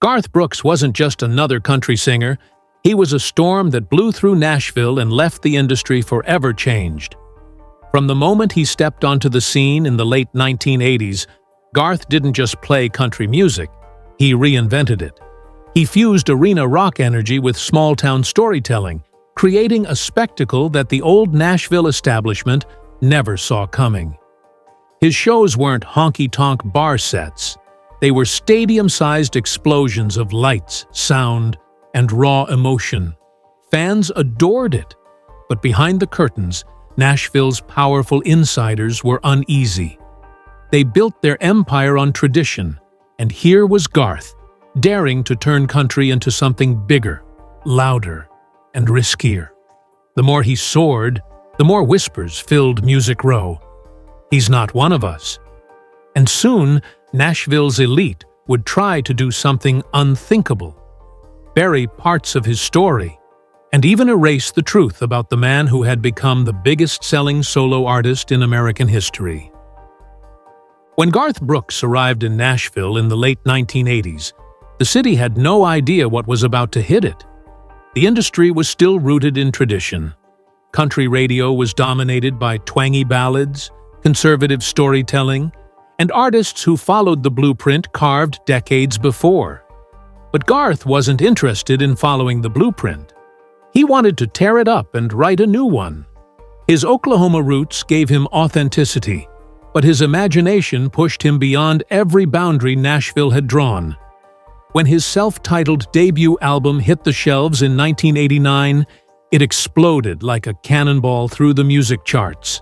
Garth Brooks wasn't just another country singer, he was a storm that blew through Nashville and left the industry forever changed. From the moment he stepped onto the scene in the late 1980s, Garth didn't just play country music, he reinvented it. He fused arena rock energy with small-town storytelling, creating a spectacle that the old Nashville establishment never saw coming. His shows weren't honky-tonk bar sets. They were stadium-sized explosions of lights, sound, and raw emotion. Fans adored it. But behind the curtains, Nashville's powerful insiders were uneasy. They built their empire on tradition, and here was Garth, daring to turn country into something bigger, louder, and riskier. The more he soared, the more whispers filled Music Row. He's not one of us. And soon, Nashville's elite would try to do something unthinkable, bury parts of his story, and even erase the truth about the man who had become the biggest-selling solo artist in American history. When Garth Brooks arrived in Nashville in the late 1980s, the city had no idea what was about to hit it. The industry was still rooted in tradition. Country radio was dominated by twangy ballads, conservative storytelling, and artists who followed the blueprint carved decades before. But Garth wasn't interested in following the blueprint. He wanted to tear it up and write a new one. His Oklahoma roots gave him authenticity, but his imagination pushed him beyond every boundary Nashville had drawn. When his self-titled debut album hit the shelves in 1989, it exploded like a cannonball through the music charts.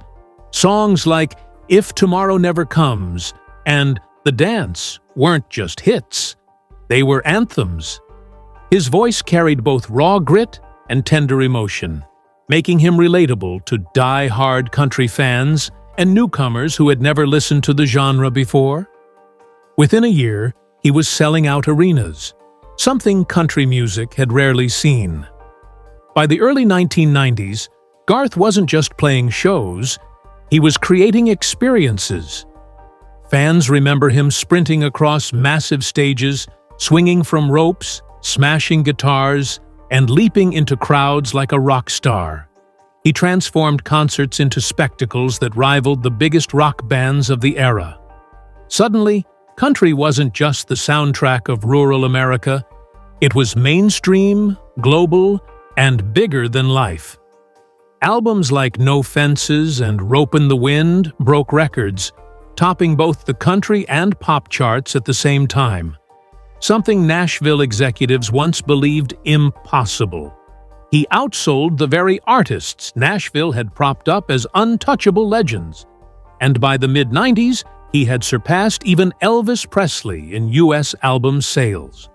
Songs like If Tomorrow Never Comes and The Dance weren't just hits. They were anthems. His voice carried both raw grit and tender emotion, making him relatable to die-hard country fans and newcomers who had never listened to the genre before. Within a year, he was selling out arenas, something country music had rarely seen. By the early 1990s, Garth wasn't just playing shows, he was creating experiences. Fans remember him sprinting across massive stages, swinging from ropes, smashing guitars, and leaping into crowds like a rock star. He transformed concerts into spectacles that rivaled the biggest rock bands of the era. Suddenly, country wasn't just the soundtrack of rural America, it was mainstream, global, and bigger than life. Albums like No Fences and Rope in the Wind broke records, topping both the country and pop charts at the same time. Something Nashville executives once believed impossible. He outsold the very artists Nashville had propped up as untouchable legends. And by the mid-90s, he had surpassed even Elvis Presley in U.S. album sales.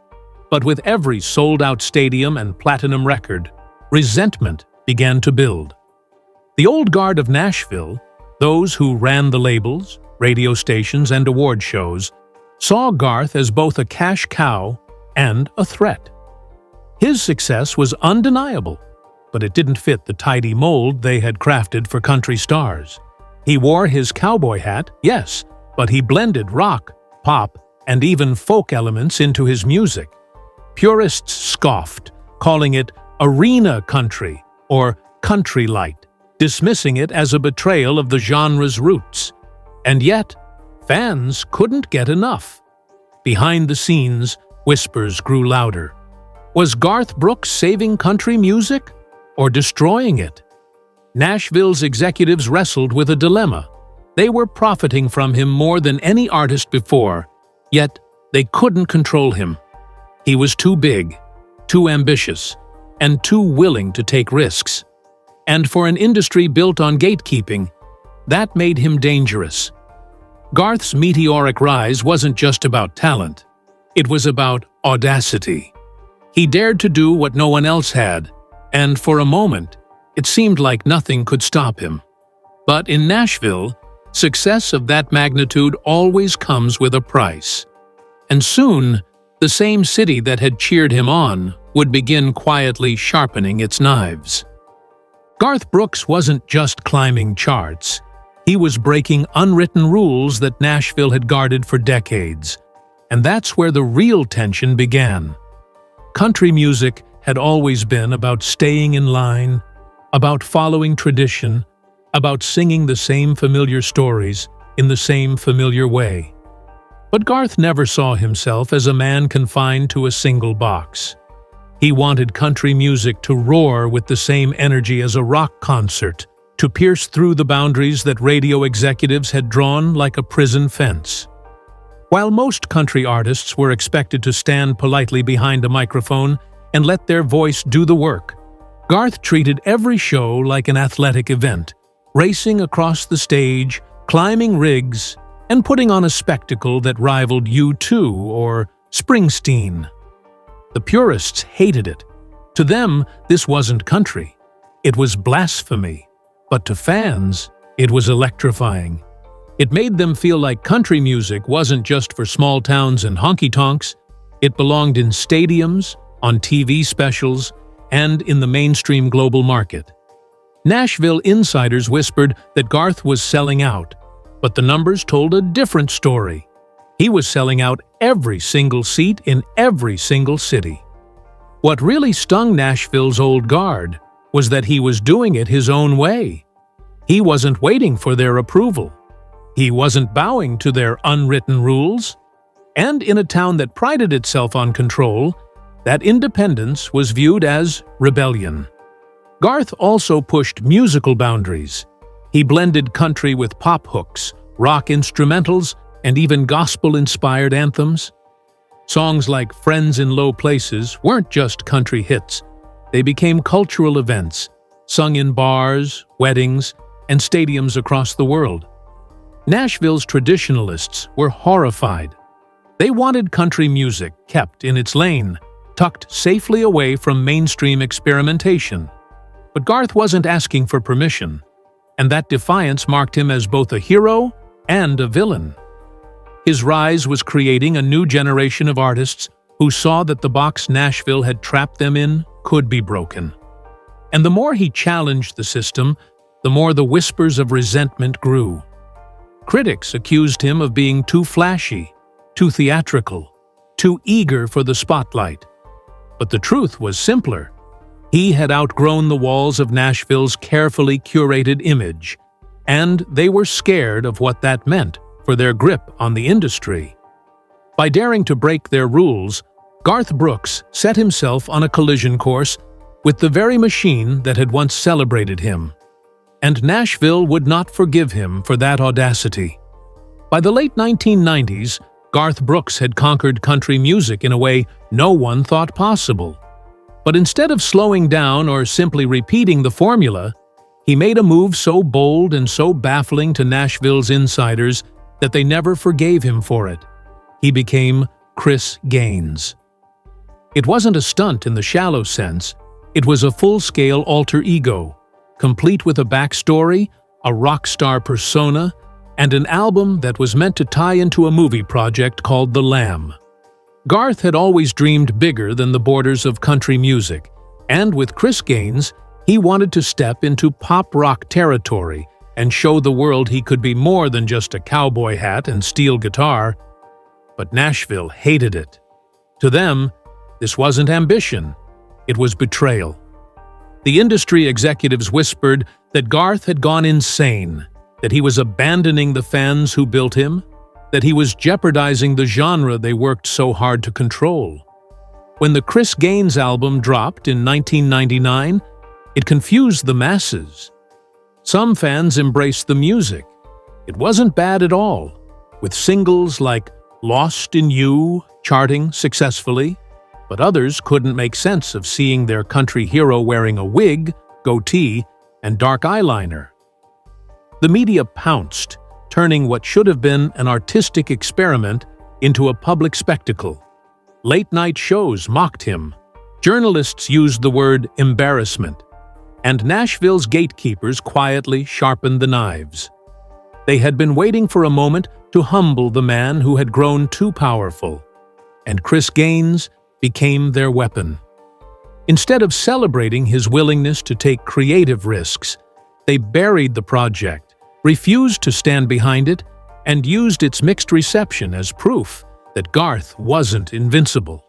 But with every sold-out stadium and platinum record, resentment began to build. The old guard of Nashville, those who ran the labels, radio stations, and award shows, saw Garth as both a cash cow and a threat. His success was undeniable, but it didn't fit the tidy mold they had crafted for country stars. He wore his cowboy hat, yes, but he blended rock, pop, and even folk elements into his music. Purists scoffed, calling it arena country or country light, dismissing it as a betrayal of the genre's roots. And yet, fans couldn't get enough. Behind the scenes, whispers grew louder. Was Garth Brooks saving country music or destroying it? Nashville's executives wrestled with a dilemma. They were profiting from him more than any artist before, yet they couldn't control him. He was too big, too ambitious, and too willing to take risks. And for an industry built on gatekeeping, that made him dangerous. Garth's meteoric rise wasn't just about talent. It was about audacity. He dared to do what no one else had, and for a moment, it seemed like nothing could stop him. But in Nashville, success of that magnitude always comes with a price. And soon, the same city that had cheered him on would begin quietly sharpening its knives. Garth Brooks wasn't just climbing charts. He was breaking unwritten rules that Nashville had guarded for decades. And that's where the real tension began. Country music had always been about staying in line, about following tradition, about singing the same familiar stories in the same familiar way. But Garth never saw himself as a man confined to a single box. He wanted country music to roar with the same energy as a rock concert, to pierce through the boundaries that radio executives had drawn like a prison fence. While most country artists were expected to stand politely behind a microphone and let their voice do the work, Garth treated every show like an athletic event, racing across the stage, climbing rigs, and putting on a spectacle that rivaled U2 or Springsteen. The purists hated it. To them, this wasn't country. It was blasphemy. But to fans, it was electrifying. It made them feel like country music wasn't just for small towns and honky-tonks. It belonged in stadiums, on TV specials, and in the mainstream global market. Nashville insiders whispered that Garth was selling out, but the numbers told a different story. He was selling out every single seat in every single city. What really stung Nashville's old guard was that he was doing it his own way. He wasn't waiting for their approval. He wasn't bowing to their unwritten rules. And in a town that prided itself on control, that independence was viewed as rebellion. Garth also pushed musical boundaries. He blended country with pop hooks, rock instrumentals, and even gospel-inspired anthems. Songs like Friends in Low Places weren't just country hits. They became cultural events, sung in bars, weddings, and stadiums across the world. Nashville's traditionalists were horrified. They wanted country music kept in its lane, tucked safely away from mainstream experimentation. But Garth wasn't asking for permission, and that defiance marked him as both a hero and a villain. His rise was creating a new generation of artists who saw that the box Nashville had trapped them in could be broken. And the more he challenged the system, the more the whispers of resentment grew. Critics accused him of being too flashy, too theatrical, too eager for the spotlight. But the truth was simpler. He had outgrown the walls of Nashville's carefully curated image, and they were scared of what that meant for their grip on the industry. By daring to break their rules, Garth Brooks set himself on a collision course with the very machine that had once celebrated him. And Nashville would not forgive him for that audacity. By the late 1990s, Garth Brooks had conquered country music in a way no one thought possible. But instead of slowing down or simply repeating the formula, he made a move so bold and so baffling to Nashville's insiders that they never forgave him for it. He became Chris Gaines. It wasn't a stunt in the shallow sense, it was a full-scale alter ego, complete with a backstory, a rock star persona, and an album that was meant to tie into a movie project called The Lamb. Garth had always dreamed bigger than the borders of country music, and with Chris Gaines, he wanted to step into pop rock territory and show the world he could be more than just a cowboy hat and steel guitar. But Nashville hated it. To them, this wasn't ambition, it was betrayal. The industry executives whispered that Garth had gone insane, that he was abandoning the fans who built him, that he was jeopardizing the genre they worked so hard to control. When the Chris Gaines album dropped in 1999, it confused the masses. Some fans embraced the music. It wasn't bad at all, with singles like Lost in You charting successfully, but others couldn't make sense of seeing their country hero wearing a wig, goatee, and dark eyeliner. The media pounced, turning what should have been an artistic experiment into a public spectacle. Late-night shows mocked him. Journalists used the word embarrassment, and Nashville's gatekeepers quietly sharpened the knives. They had been waiting for a moment to humble the man who had grown too powerful, and Chris Gaines became their weapon. Instead of celebrating his willingness to take creative risks, they buried the project, refused to stand behind it, and used its mixed reception as proof that Garth wasn't invincible.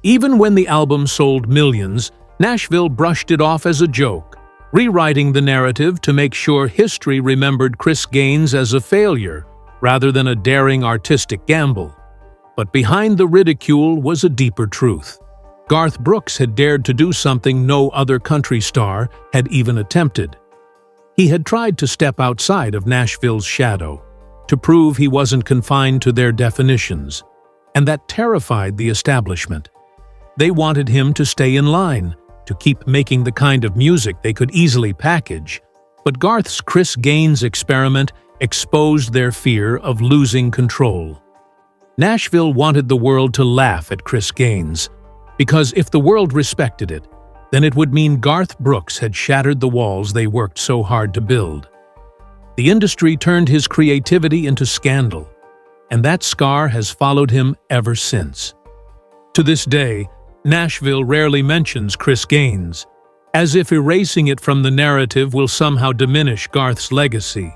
Even when the album sold millions, Nashville brushed it off as a joke, rewriting the narrative to make sure history remembered Chris Gaines as a failure rather than a daring artistic gamble. But behind the ridicule was a deeper truth. Garth Brooks had dared to do something no other country star had even attempted. He had tried to step outside of Nashville's shadow, to prove he wasn't confined to their definitions, and that terrified the establishment. They wanted him to stay in line, to keep making the kind of music they could easily package, but Garth's Chris Gaines experiment exposed their fear of losing control. Nashville wanted the world to laugh at Chris Gaines, because if the world respected it, then it would mean Garth Brooks had shattered the walls they worked so hard to build. The industry turned his creativity into scandal, and that scar has followed him ever since. To this day, Nashville rarely mentions Chris Gaines, as if erasing it from the narrative will somehow diminish Garth's legacy.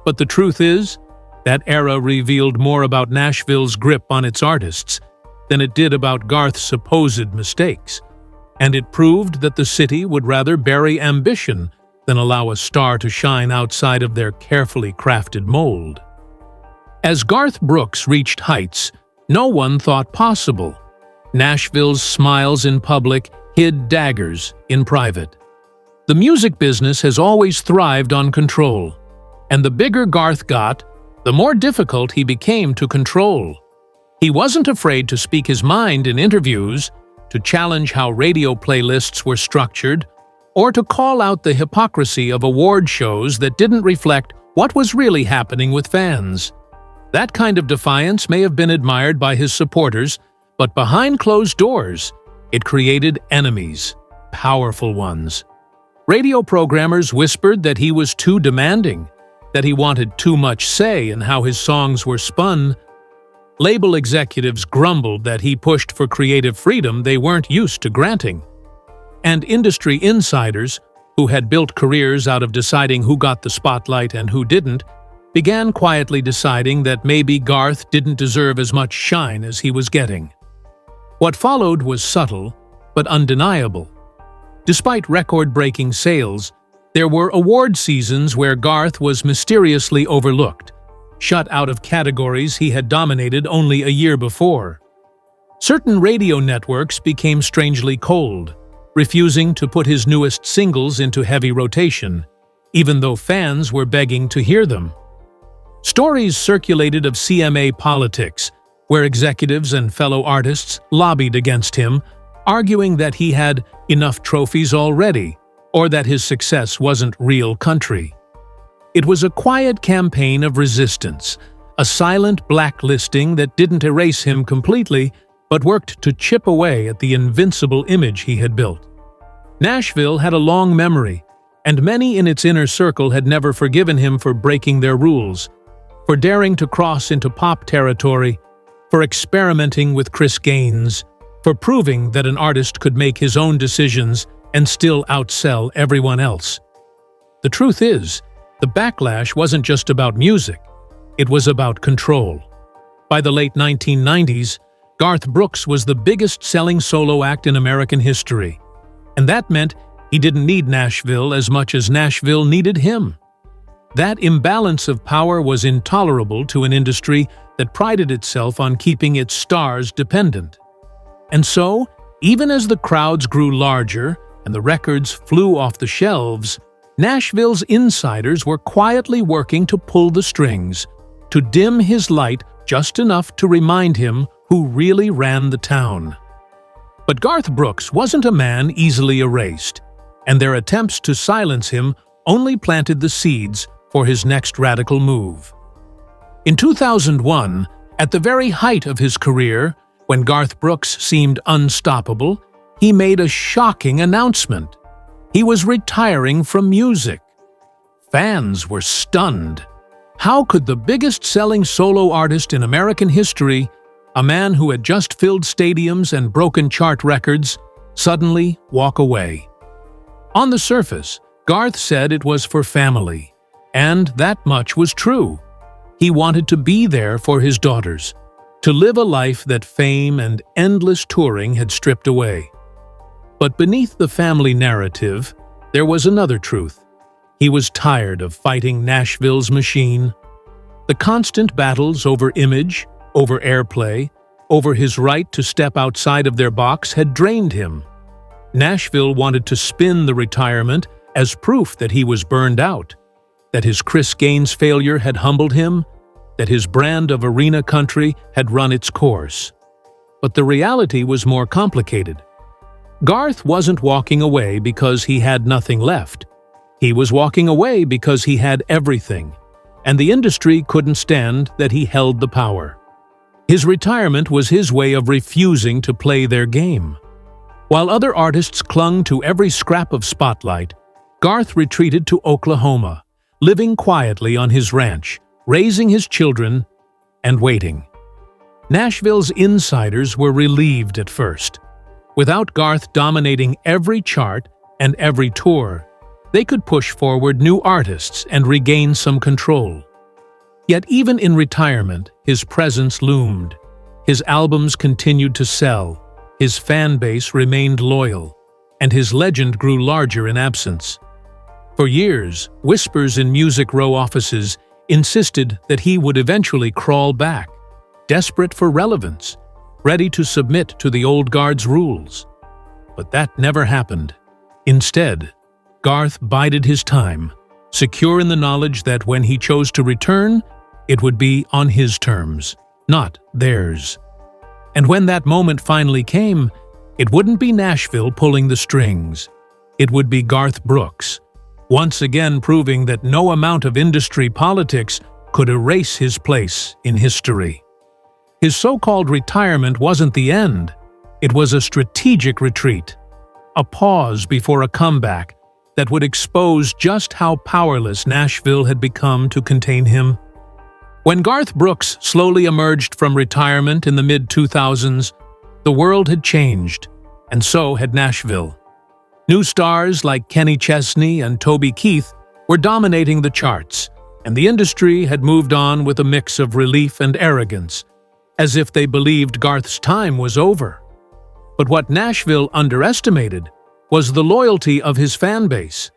But the truth is, that era revealed more about Nashville's grip on its artists than it did about Garth's supposed mistakes, and it proved that the city would rather bury ambition than allow a star to shine outside of their carefully crafted mold. As Garth Brooks reached heights no one thought possible, Nashville's smiles in public hid daggers in private. The music business has always thrived on control, and the bigger Garth got, the more difficult he became to control. He wasn't afraid to speak his mind in interviews, to challenge how radio playlists were structured, or to call out the hypocrisy of award shows that didn't reflect what was really happening with fans. That kind of defiance may have been admired by his supporters, but behind closed doors, it created enemies, powerful ones. Radio programmers whispered that he was too demanding, that he wanted too much say in how his songs were spun. Label executives grumbled that he pushed for creative freedom they weren't used to granting. And industry insiders, who had built careers out of deciding who got the spotlight and who didn't, began quietly deciding that maybe Garth didn't deserve as much shine as he was getting. What followed was subtle, but undeniable. Despite record-breaking sales, there were award seasons where Garth was mysteriously overlooked, shut out of categories he had dominated only a year before. Certain radio networks became strangely cold, refusing to put his newest singles into heavy rotation, even though fans were begging to hear them. Stories circulated of CMA politics, where executives and fellow artists lobbied against him, arguing that he had enough trophies already, or that his success wasn't real country. It was a quiet campaign of resistance, a silent blacklisting that didn't erase him completely, but worked to chip away at the invincible image he had built. Nashville had a long memory, and many in its inner circle had never forgiven him for breaking their rules, for daring to cross into pop territory, for experimenting with Chris Gaines, for proving that an artist could make his own decisions and still outsell everyone else. The truth is, the backlash wasn't just about music, it was about control. By the late 1990s, Garth Brooks was the biggest-selling solo act in American history, and that meant he didn't need Nashville as much as Nashville needed him. That imbalance of power was intolerable to an industry that prided itself on keeping its stars dependent. And so, even as the crowds grew larger and the records flew off the shelves, Nashville's insiders were quietly working to pull the strings, to dim his light just enough to remind him who really ran the town. But Garth Brooks wasn't a man easily erased, and their attempts to silence him only planted the seeds for his next radical move. In 2001, at the very height of his career, when Garth Brooks seemed unstoppable, he made a shocking announcement. He was retiring from music. Fans were stunned. How could the biggest-selling solo artist in American history, a man who had just filled stadiums and broken chart records, suddenly walk away? On the surface, Garth said it was for family, and that much was true. He wanted to be there for his daughters. to live a life that fame and endless touring had stripped away. But beneath the family narrative, there was another truth. He was tired of fighting Nashville's machine. The constant battles over image, over airplay, over his right to step outside of their box had drained him. Nashville wanted to spin the retirement as proof that he was burned out, that his Chris Gaines failure had humbled him, that his brand of arena country had run its course. But the reality was more complicated. Garth wasn't walking away because he had nothing left. He was walking away because he had everything, and the industry couldn't stand that he held the power. His retirement was his way of refusing to play their game. While other artists clung to every scrap of spotlight, Garth retreated to Oklahoma, living quietly on his ranch, raising his children, and waiting. Nashville's insiders were relieved at first. Without Garth dominating every chart and every tour, they could push forward new artists and regain some control. Yet even in retirement, his presence loomed. His albums continued to sell, his fan base remained loyal, and his legend grew larger in absence. For years, whispers in Music Row offices insisted that he would eventually crawl back, desperate for relevance, ready to submit to the old guard's rules. But that never happened. Instead, Garth bided his time, secure in the knowledge that when he chose to return, it would be on his terms, not theirs. And when that moment finally came, it wouldn't be Nashville pulling the strings. It would be Garth Brooks, once again proving that no amount of industry politics could erase his place in history. His so-called retirement wasn't the end. It was a strategic retreat, a pause before a comeback that would expose just how powerless Nashville had become to contain him. When Garth Brooks slowly emerged from retirement in the mid-2000s, the world had changed, and so had Nashville. New stars like Kenny Chesney and Toby Keith were dominating the charts, and the industry had moved on with a mix of relief and arrogance, as if they believed Garth's time was over. But what Nashville underestimated was the loyalty of his fan base.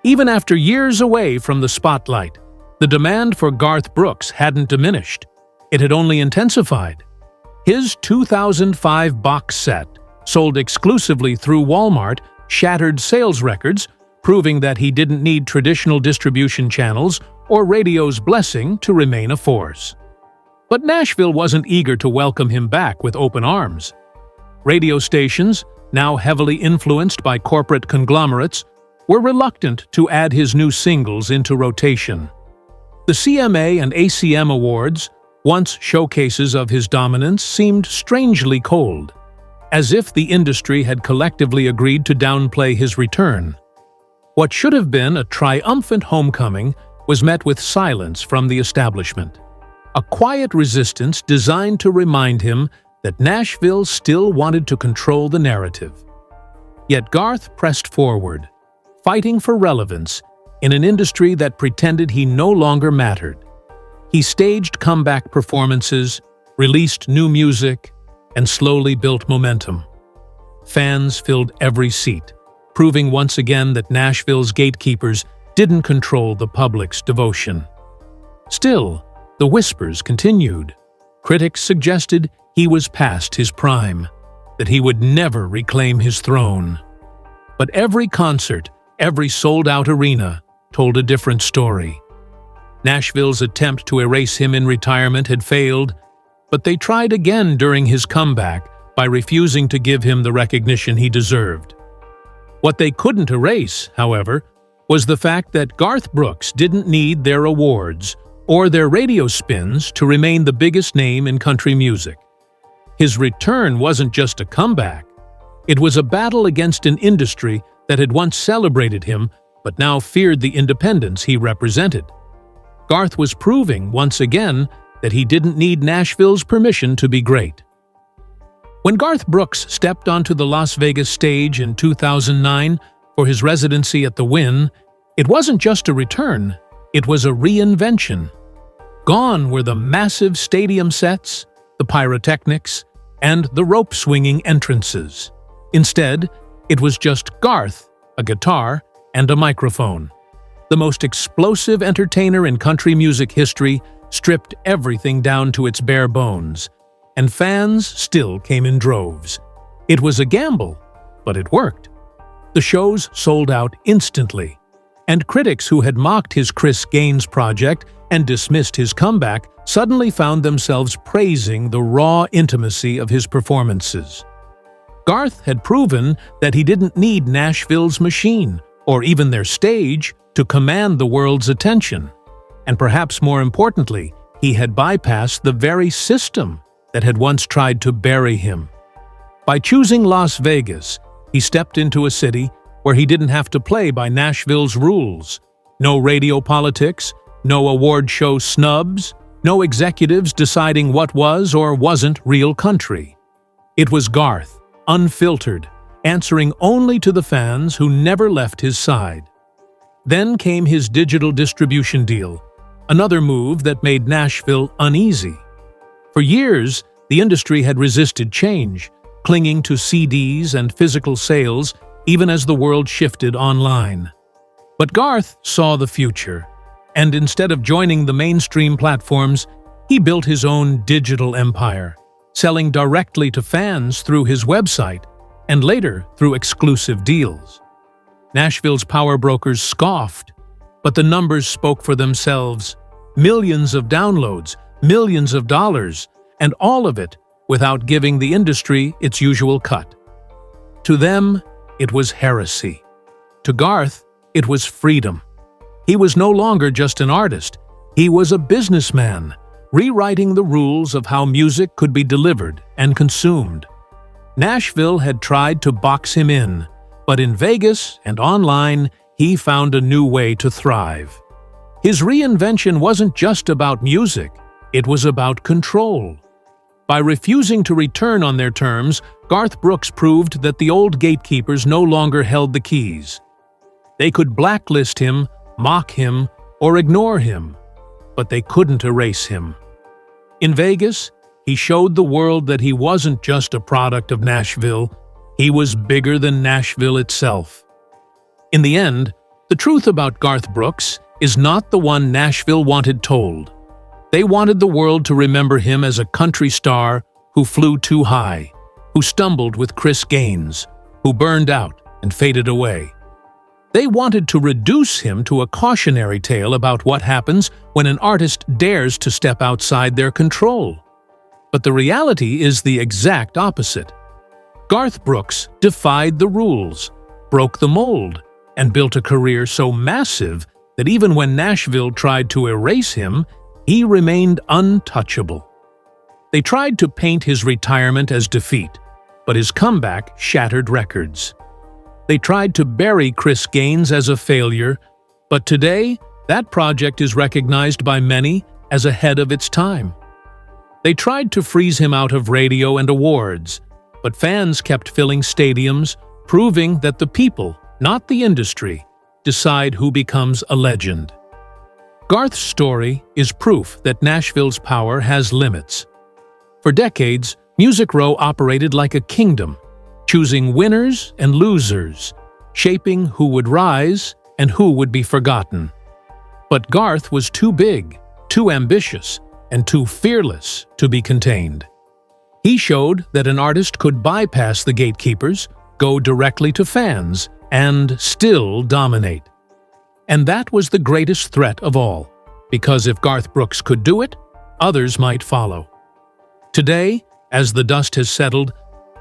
Even after years away from the spotlight, the demand for Garth Brooks hadn't diminished. It had only intensified. His 2005 box set, sold exclusively through Walmart, shattered sales records, proving that he didn't need traditional distribution channels or radio's blessing to remain a force. But Nashville wasn't eager to welcome him back with open arms. Radio stations, now heavily influenced by corporate conglomerates, were reluctant to add his new singles into rotation. The CMA and ACM Awards, once showcases of his dominance, seemed strangely cold, as if the industry had collectively agreed to downplay his return. What should have been a triumphant homecoming was met with silence from the establishment, a quiet resistance designed to remind him that Nashville still wanted to control the narrative. Yet Garth pressed forward, fighting for relevance in an industry that pretended he no longer mattered. He staged comeback performances, released new music, and slowly built momentum. Fans filled every seat, proving once again that Nashville's gatekeepers didn't control the public's devotion. Still, the whispers continued. Critics suggested he was past his prime, that he would never reclaim his throne. But every concert, every sold-out arena, told a different story. Nashville's attempt to erase him in retirement had failed, but they tried again during his comeback by refusing to give him the recognition he deserved. What they couldn't erase, however, was the fact that Garth Brooks didn't need their awards or their radio spins to remain the biggest name in country music. His return wasn't just a comeback. It was a battle against an industry that had once celebrated him but now feared the independence he represented. Garth was proving, once again, that he didn't need Nashville's permission to be great. When Garth Brooks stepped onto the Las Vegas stage in 2009 for his residency at the Wynn, it wasn't just a return, it was a reinvention. Gone were the massive stadium sets, the pyrotechnics, and the rope-swinging entrances. Instead, it was just Garth, a guitar, and a microphone. The most explosive entertainer in country music history stripped everything down to its bare bones, and fans still came in droves. It was a gamble, but it worked. The shows sold out instantly, and critics who had mocked his Chris Gaines project and dismissed his comeback suddenly found themselves praising the raw intimacy of his performances. Garth had proven that he didn't need Nashville's machine, or even their stage, to command the world's attention. And perhaps more importantly, he had bypassed the very system that had once tried to bury him. By choosing Las Vegas, he stepped into a city where he didn't have to play by Nashville's rules. No radio politics, no award show snubs, no executives deciding what was or wasn't real country. It was Garth, unfiltered, answering only to the fans who never left his side. Then came his digital distribution deal, another move that made Nashville uneasy. For years, the industry had resisted change, clinging to CDs and physical sales even as the world shifted online. But Garth saw the future, and instead of joining the mainstream platforms, he built his own digital empire, selling directly to fans through his website and later through exclusive deals. Nashville's power brokers scoffed, but the numbers spoke for themselves. Millions of downloads, millions of dollars, and all of it without giving the industry its usual cut. To them, it was heresy. To Garth, it was freedom. He was no longer just an artist. He was a businessman, rewriting the rules of how music could be delivered and consumed. Nashville had tried to box him in, but in Vegas and online, he found a new way to thrive. His reinvention wasn't just about music, it was about control. By refusing to return on their terms, Garth Brooks proved that the old gatekeepers no longer held the keys. They could blacklist him, mock him, or ignore him, but they couldn't erase him. In Vegas, he showed the world that he wasn't just a product of Nashville, he was bigger than Nashville itself. In the end, the truth about Garth Brooks is not the one Nashville wanted told. They wanted the world to remember him as a country star who flew too high, who stumbled with Chris Gaines, who burned out and faded away. They wanted to reduce him to a cautionary tale about what happens when an artist dares to step outside their control. But the reality is the exact opposite. Garth Brooks defied the rules, broke the mold, and built a career so massive that even when Nashville tried to erase him, he remained untouchable. They tried to paint his retirement as defeat, but his comeback shattered records. They tried to bury Chris Gaines as a failure, but today, that project is recognized by many as ahead of its time. They tried to freeze him out of radio and awards, but fans kept filling stadiums, proving that the people, not the industry, decide who becomes a legend. Garth's story is proof that Nashville's power has limits. For decades, Music Row operated like a kingdom, choosing winners and losers, shaping who would rise and who would be forgotten. But Garth was too big, too ambitious, and too fearless to be contained. He showed that an artist could bypass the gatekeepers, go directly to fans, and still dominate. And that was the greatest threat of all, because if Garth Brooks could do it, others might follow. Today, as the dust has settled,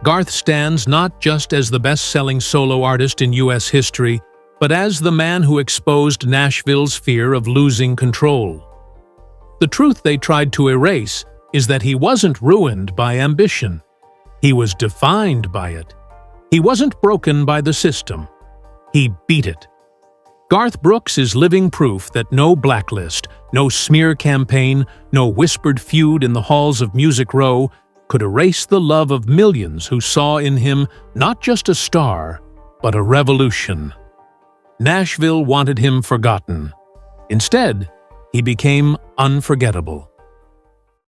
Garth stands not just as the best-selling solo artist in U.S. history, but as the man who exposed Nashville's fear of losing control. The truth they tried to erase is that he wasn't ruined by ambition. He was defined by it. He wasn't broken by the system. He beat it. Garth Brooks is living proof that no blacklist, no smear campaign, no whispered feud in the halls of Music Row could erase the love of millions who saw in him not just a star, but a revolution. Nashville wanted him forgotten. Instead, he became unforgettable.